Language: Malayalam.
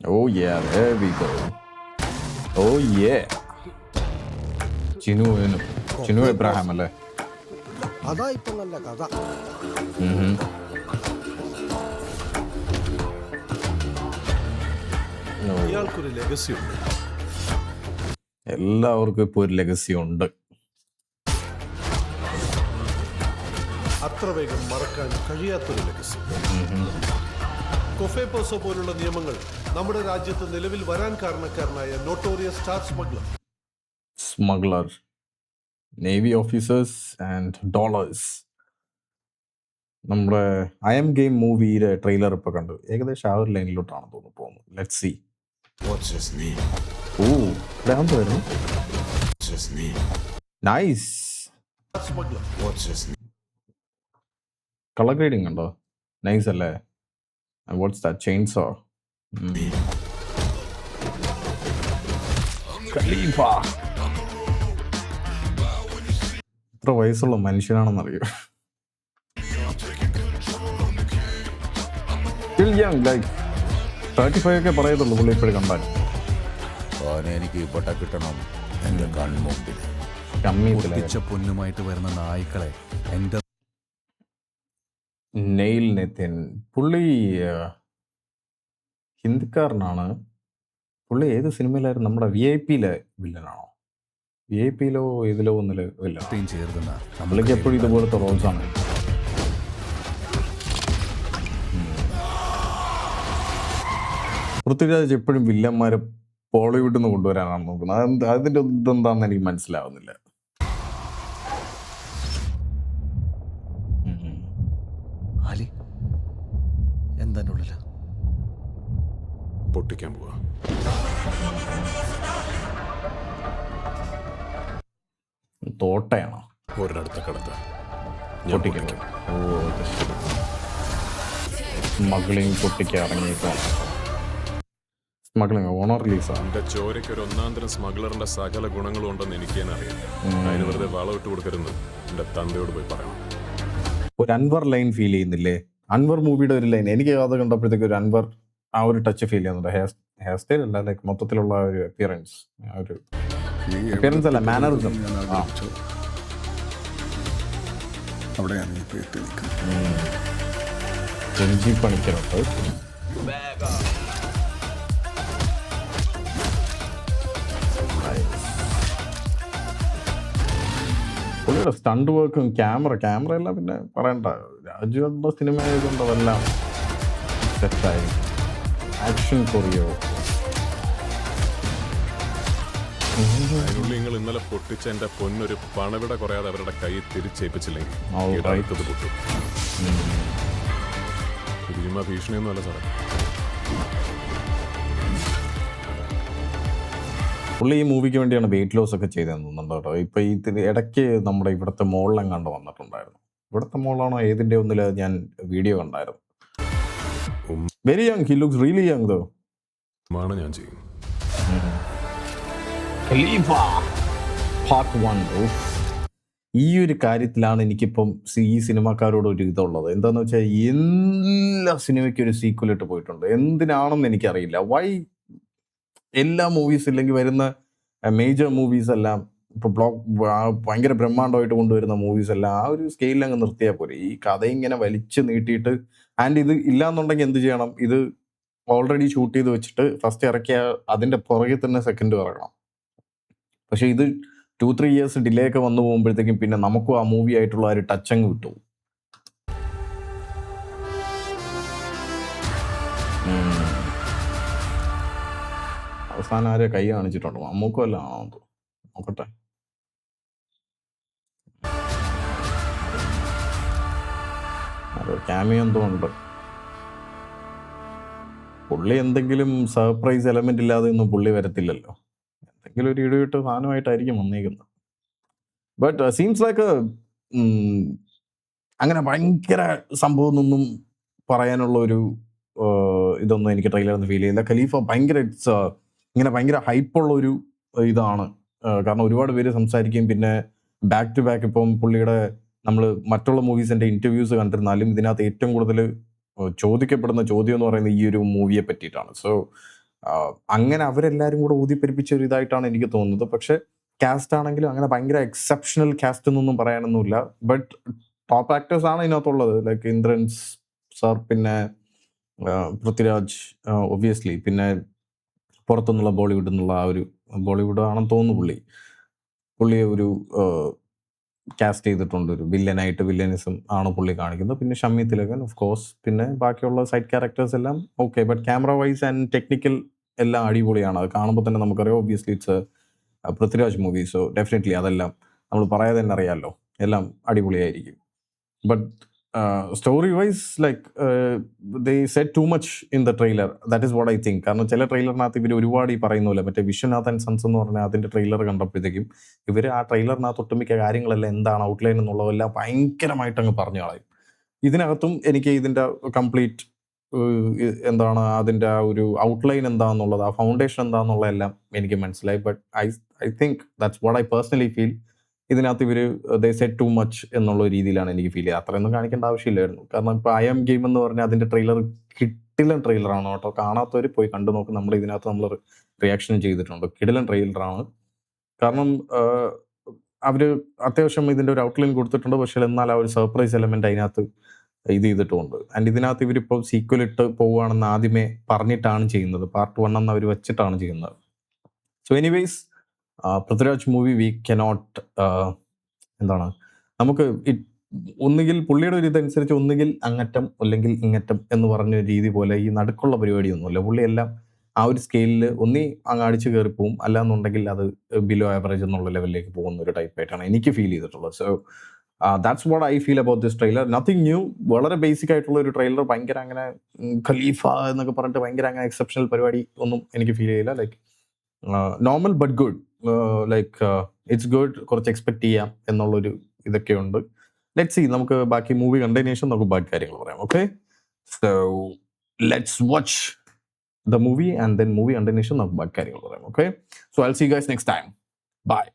Oh yeah, there we go. Oh yeah. Chinu Abraham അല്ലേ? അതാ ഇപ്പൊ നല്ല കഥ. ഇയാൾക്കൊരു ലെഗസി ഉണ്ട്. എല്ലാവർക്കും ഇപ്പൊ ഒരു ലെഗസി ഉണ്ട്. അത്ര വേഗം മറക്കാൻ കഴിയാത്തൊരു ലെഗസി. കൊഫേപ്പോസോ പോലുള്ള നിയമങ്ങൾ നമ്മുടെ രാജ്യത്ത് നിലവിൽ വരാൻ കാരണക്കാരനായ notorious star smuggler, navy officers and dollars. നമ്മുടെ ഐ എം ഗെയിം മൂവിയുടെ ട്രെയിലർ ഇപ്പൊ കണ്ടു. ഏകദേശം ആ ഒരു ലൈനിലോട്ടാണ് തോന്നുന്നു പോകുന്നത്. Let's see. Nice colour grading ഉണ്ടോ? നൈസ് അല്ലേ? What's that chainsaw? ഖലീഫ എത്ര വയസ്സുള്ള മനുഷ്യനാണെന്നറിയോ? ലൈക്ക് 35 ഒക്കെ പറയത്തുള്ളൂ പുള്ളി ഇപ്പോഴും കണ്ടാൽ. എനിക്ക് പൊട്ട കിട്ടണം എൻ്റെ കൺമുമ്പിൽ. പൊന്നുമായിട്ട് വരുന്ന നായ്ക്കളെ എൻ്റെ നെയിൽ നിതിൻ പുള്ളി ഹിന്ദിക്കാരനാണ്. പുള്ളി ഏത് സിനിമയിലായിരുന്നു? നമ്മുടെ VIP-യിലെ വില്ലനാണോ? VIP-യിലോ ഇതിലോ ഒന്നില് വില്ലൻ ചേർക്കുന്ന പുള്ളിക്ക് എപ്പോഴും ഇതുപോലത്തെ റോൾസാണ്. പൃഥ്വിരാജ് എപ്പോഴും വില്ലന്മാരെ ബോളിവുഡിൽ നിന്ന് കൊണ്ടുവരാനാണ് നോക്കുന്നത്. അതിൻ്റെ ഇതെന്താണെന്ന് എനിക്ക് മനസ്സിലാവുന്നില്ല. അലി എന്താ ഉള്ളില്ല പൊട്ടിക്കാൻ പോവാ. തോട്ടയാണോ? ഒരിടത്ത കടത്ത പൊട്ടിക്കുന്നു. സ്മഗ്ലിംഗ് പൊട്ടിക്കാൻ ഇറങ്ങിയേക്കാണ്. Smuggling owner റിലീസാണ്. എന്റെ ചോരയ്ക്ക് ഒരു ഒന്നാന്തരം സ്മഗ്ലറിന്റെ സകല ഗുണങ്ങളും ഉണ്ടെന്ന് എനിക്ക് തന്നെ അറിയാം. അതിന് വെറുതെ വളമിട്ട് കൊടുക്കരുത്. എന്റെ തന്തയോട് പോയി പറയണം. ഒരു അൻവർ ലൈൻ ഫീൽ ചെയ്യുന്നില്ലേ? അൻവർ മൂവിയുടെ ഒരു ലൈൻ എനിക്ക് അത് കണ്ടപ്പോഴത്തേക്ക് ഒരു അൻവർ ആ ഒരു ടച്ച് ഫീൽ ചെയ്യുന്നുണ്ട്. ഹെയർ സ്റ്റൈൽ അല്ല, ലൈക്ക് മൊത്തത്തിലുള്ള ഒരു അപ്പിയറൻസ്. ഒരു അപ്പിയറൻസ് അല്ല, മാനറിസം. രഞ്ജി പണിക്കരുണ്ട്. പുള്ളിയുടെ സ്റ്റണ്ട് വർക്കും ക്യാമറ എല്ലാം പിന്നെ പറയണ്ട. രാജുവിന്റെ സിനിമ ആയതുകൊണ്ട് അതെല്ലാം സെറ്റായി. ആക്ഷൻ കൊറിയോ നിങ്ങൾ ഇന്നലെ പൊട്ടിച്ച എന്റെ പൊന്നൊരു പണവിട കുറയാതെ അവരുടെ കൈ തിരിച്ചേൽപ്പിച്ചില്ലെങ്കിൽ ഭീഷണിയൊന്നുമല്ല സാറേ. പുള്ളി ഈ മൂവിക്ക് വേണ്ടിയാണ് വെയിറ്റ് ലോസ് ഒക്കെ ചെയ്തതെന്ന് തോന്നുന്നുണ്ട് കേട്ടോ. ഇപ്പൊ ഈ ഇടയ്ക്ക് നമ്മുടെ ഇവിടുത്തെ മോളിലെങ്ങാണ്ട് വന്നിട്ടുണ്ടായിരുന്നു. ഇവിടുത്തെ മോളാണോ ഏതിന്റെ ഒന്നില് ഞാൻ വീഡിയോ കണ്ടായിരുന്നു. Very young, he looks really young though. ഞാൻ ചെയ്യും. ഖലീഫ പാർട്ട് 1. ഈ ഒരു കാര്യത്തിലാണ് എനിക്കിപ്പം ഈ സിനിമാക്കാരോട് ഒരു ഇതുള്ളത്. എന്താന്ന് വെച്ചാൽ എല്ലാ സിനിമയ്ക്കും ഒരു സീക്വൽ ഇട്ട് പോയിട്ടുണ്ട്. എന്തിനാണെന്ന് എനിക്കറിയില്ല. വൈ എല്ലാ മൂവീസ് ഇല്ലെങ്കിൽ വരുന്ന മേജർ മൂവീസ് എല്ലാം ഇപ്പോൾ ഭയങ്കര ബ്രഹ്മാണ്ഡമായിട്ട് കൊണ്ടുവരുന്ന മൂവീസ് എല്ലാം ആ ഒരു സ്കെയിലിൽ അങ്ങ് നിർത്തിയാൽ പോലെ. ഈ കഥ ഇങ്ങനെ വലിച്ച് നീട്ടിയിട്ട് ഇത് ഇല്ലാന്നുണ്ടെങ്കിൽ എന്ത് ചെയ്യണം? ഇത് ഓൾറെഡി ഷൂട്ട് ചെയ്ത് വെച്ചിട്ട് ഫസ്റ്റ് ഇറക്കിയ അതിൻ്റെ പുറകെ തന്നെ സെക്കൻഡ് ഇറങ്ങണം. പക്ഷെ ഇത് 2-3 years ഡിലേ ഒക്കെ വന്നു പോകുമ്പോഴത്തേക്കും പിന്നെ നമുക്കും ആ മൂവി ആയിട്ടുള്ള ഒരു ടച്ച് അങ്ങ് വിട്ടു. അവസാനം ആരെ കൈ കാണിച്ചിട്ടുണ്ട്? നമുക്കും എല്ലാം ആണോ നോക്കട്ടെ. ക്യാമിയോ എന്തോ ഉണ്ട്. പുള്ളി എന്തെങ്കിലും സർപ്രൈസ് എലമെന്റ് ഇല്ലാതെ ഒന്നും പുള്ളി വരത്തില്ലല്ലോ. എന്തെങ്കിലും ഒരു ഇടിവിട്ട് സാധനമായിട്ടായിരിക്കും വന്നേക്കുന്നത്. ബട്ട് സീംസ് ലൈക്ക് അങ്ങനെ ഭയങ്കര സംഭവം ഒന്നും പറയാനുള്ള ഒരു ഇതൊന്നും എനിക്ക് ട്രെയിലറിൽ ഫീൽ ചെയ്യില്ല. ഖലീഫ ഭയങ്കര ഇങ്ങനെ ഭയങ്കര ഹൈപ്പുള്ള ഒരു ഇതാണ്. കാരണം ഒരുപാട് പേര് സംസാരിക്കുകയും പിന്നെ ബാക്ക് ടു ബാക്ക് ഇപ്പം പുള്ളിയുടെ നമ്മൾ മറ്റുള്ള മൂവീസിൻ്റെ ഇൻ്റർവ്യൂസ് കണ്ടിരുന്നാലും ഇതിനകത്ത് ഏറ്റവും കൂടുതൽ ചോദിക്കപ്പെടുന്ന ചോദ്യം എന്ന് പറയുന്നത് ഈ ഒരു മൂവിയെ പറ്റിയിട്ടാണ്. സോ അങ്ങനെ അവരെല്ലാവരും കൂടെ ഊതിപ്പെരിപ്പിച്ച ഒരു ഇതായിട്ടാണ് എനിക്ക് തോന്നുന്നത്. പക്ഷേ കാസ്റ്റ് ആണെങ്കിലും അങ്ങനെ ഭയങ്കര എക്സെപ്ഷണൽ കാസ്റ്റ് എന്നൊന്നും പറയാനൊന്നുമില്ല. ബട്ട് ടോപ്പ് ആക്ടേഴ്സ് ആണ് ഇതിനകത്തുള്ളത്. ലൈക്ക് ഇന്ദ്രൻസ് സാർ, പിന്നെ പൃഥ്വിരാജ് ഒബ്വിയസ്ലി, പിന്നെ പുറത്തുനിന്നുള്ള ബോളിവുഡിൽ നിന്നുള്ള ആ ഒരു ബോളിവുഡ് ആണെന്ന് തോന്നുന്നു പുള്ളിയെ ഒരു കാസ്റ്റ് ചെയ്തിട്ടുണ്ട്. ഒരു വില്ലനായിട്ട് വില്ലനിസം ആണ് പുള്ളി കാണിക്കുന്നത്. പിന്നെ ഷമ്മി തിലകൻ ഓഫ് കോഴ്സ്, പിന്നെ ബാക്കിയുള്ള സൈഡ് ക്യാരക്ടേഴ്സ് എല്ലാം okay. But camera wise and technical എല്ലാം അടിപൊളിയാണ്. അത് കാണുമ്പോൾ തന്നെ നമുക്കറിയാം obviously it's Prithviraj movie. So definitely അതെല്ലാം നമ്മൾ പറയാതെ തന്നെ അറിയാമല്ലോ, എല്ലാം അടിപൊളിയായിരിക്കും. But story wise like they set too much in the trailer. That is what I think. കാരണം ചില ട്രെയിലറിനകത്ത് ഇവർ ഒരുപാട് ഈ പറയുന്ന പോലെ, മറ്റേ വിശ്വനാഥ് ആൻഡ് സൺസ് എന്ന് പറഞ്ഞാൽ അതിൻ്റെ ട്രെയിലർ കണ്ടപ്പോഴത്തേക്കും ഇവർ ആ ട്രെയിലറിനകത്ത് ഒട്ടുമിക്ക കാര്യങ്ങളെല്ലാം എന്താണ് ഔട്ട്ലൈൻ എന്നുള്ളതെല്ലാം ഭയങ്കരമായിട്ട് അങ്ങ് പറഞ്ഞു കളയും. ഇതിനകത്തും എനിക്ക് ഇതിൻ്റെ കംപ്ലീറ്റ് എന്താണ് അതിൻ്റെ ആ ഒരു ഔട്ട്ലൈൻ എന്താണെന്നുള്ളത്, ആ ഫൗണ്ടേഷൻ എന്താണെന്നുള്ളതെല്ലാം എനിക്ക് മനസ്സിലായി. But I think that's what I personally feel. ഇതിനകത്ത് ഇവർ ദേ സെറ്റ് ടു മച്ച് എന്നുള്ള രീതിയിലാണ് എനിക്ക് ഫീൽ ചെയ്യുക. അത്രയൊന്നും കാണിക്കേണ്ട ആവശ്യമില്ലായിരുന്നു. കാരണം ഇപ്പോൾ ഐ എം ഗെയിം എന്ന് പറഞ്ഞാൽ അതിൻ്റെ ട്രെയിലർ കിടിലൻ ട്രെയിലറാണ് കേട്ടോ. കാണാത്തവർ പോയി കണ്ടു നോക്കും. നമ്മൾ ഇതിനകത്ത് നമ്മൾ റിയാക്ഷൻ ചെയ്തിട്ടുണ്ട്. കിടിലൻ ട്രെയിലറാണ്. കാരണം അവർ അത്യാവശ്യം ഇതിൻ്റെ ഒരു ഔട്ട്ലൈൻ കൊടുത്തിട്ടുണ്ട്. പക്ഷേ എന്നാൽ ആ ഒരു സർപ്രൈസ് എലമെൻ്റ് അതിനകത്ത് ഇത് ചെയ്തിട്ടുമുണ്ട്. ആൻഡ് ഇതിനകത്ത് ഇവരിപ്പോൾ സീക്വൽ ഇട്ട് പോവുകയാണെന്ന് ആദ്യമേ പറഞ്ഞിട്ടാണ് ചെയ്യുന്നത്. പാർട്ട് 1 എന്ന് അവർ വെച്ചിട്ടാണ് ചെയ്യുന്നത്. So anyways, Prithviraj movie we cannot എന്താണ് നമുക്ക് ഒന്നുകിൽ പുള്ളിയുടെ ഒരു ഇതനുസരിച്ച് ഒന്നുകിൽ അങ്ങറ്റം അല്ലെങ്കിൽ ഇങ്ങറ്റം എന്ന് പറഞ്ഞ രീതി പോലെ ഈ നടുക്കുള്ള പരിപാടിയൊന്നുമില്ല. പുള്ളിയെല്ലാം ആ ഒരു സ്കെയിലിൽ ഒന്നി അങ്ങ് അടിച്ചു കയറിപ്പോവും, അല്ലാന്നുണ്ടെങ്കിൽ അത് ബിലോ ആവറേജ് എന്നുള്ള ലെവലിലേക്ക് പോകുന്ന ഒരു ടൈപ്പായിട്ടാണ് എനിക്ക് ഫീൽ ചെയ്തിട്ടുള്ളത്. So that's what I feel about this trailer. Nothing new, വളരെ ബേസിക് ആയിട്ടുള്ള ഒരു ട്രെയിലർ. ഭയങ്കര അങ്ങനെ ഖലീഫ എന്നൊക്കെ പറഞ്ഞിട്ട് ഭയങ്കര അങ്ങനെ എക്സെപ്ഷണൽ പരിപാടി ഒന്നും എനിക്ക് ഫീൽ ചെയ്യില്ല. Like normal but good. Like it's good. കുറച്ച് എക്സ്പെക്ട് ചെയ്യാം എന്നുള്ളൊരു ഇതൊക്കെ ഉണ്ട്. Let's see. നമുക്ക് ബാക്കി മൂവി കണ്ടതിന് ശേഷം നമുക്ക് ബാക്കി കാര്യങ്ങൾ പറയാം. Okay, so let's watch the movie and then movie കണ്ടതിന് ശേഷം നമുക്ക് ബാക്കി കാര്യങ്ങൾ പറയാം. Okay, so I will see you guys next time. By.